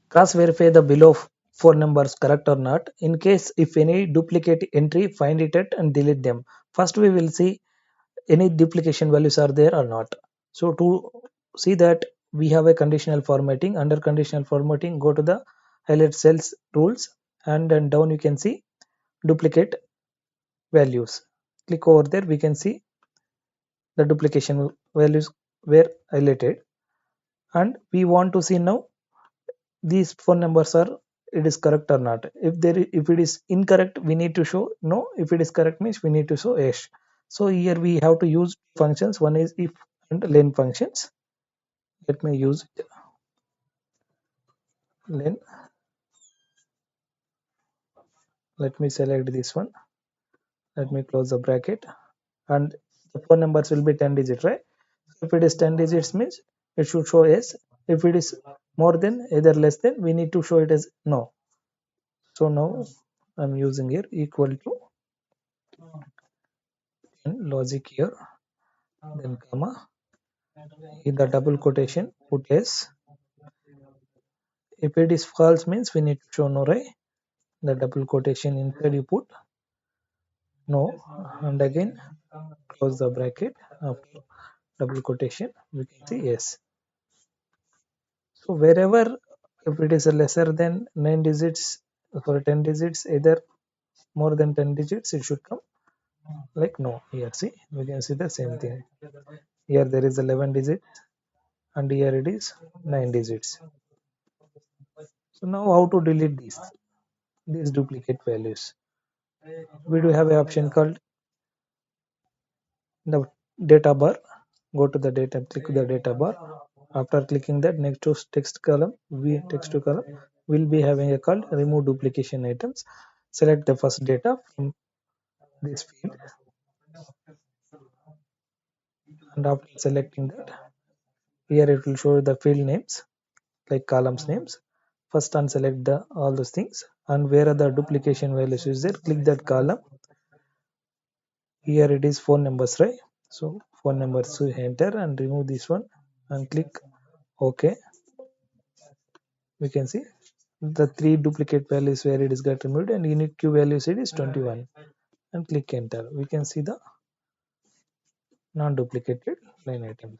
cross verify the below four numbers correct or not. In case if any duplicate entry, find it at and delete them. First we will see any duplication values are there or not. So to see that, we have a conditional formatting. Under conditional formatting, go to the highlight cells rules, and then down you can see duplicate values. Click over there, we can see the duplication values were highlighted, and we want to see now these phone numbers are, it is correct or not. If it is incorrect, we need to show no. If it is correct means we need to show yes. So here we have to use functions. One is if and len functions. Let me use len. Let me select this one. Let me close the bracket, and the phone numbers will be 10 digit, right? If it is 10 digits means it should show yes. If it is more than, either less than, we need to show it as no. So now I'm using here equal to in logic here, then comma, in the double quotation put yes. If it is false means we need to show no, right? The double quotation inside you put no, and again close the bracket. After double quotation we can see yes. So wherever, if it is a lesser than 9 digits, for 10 digits, either more than 10 digits, it should come like no. Here see, we can see the same thing. Here there is 11 digits, and here it is 9 digits. So now how to delete these duplicate values? We do have an option called the data bar. Go to the data, click the data bar. After clicking that, next to text column, we text to column will be having a called remove duplication items. Select the first data from this field, and after selecting that, here it will show the field names like columns names. First unselect the all those things, and where are the duplication values is there, click that column. Here it is phone numbers, right? So phone numbers, so enter and remove this one and click OK. We can see the three duplicate values where it is got removed, and unique q values it is 21, and click enter. We can see the non-duplicated line items.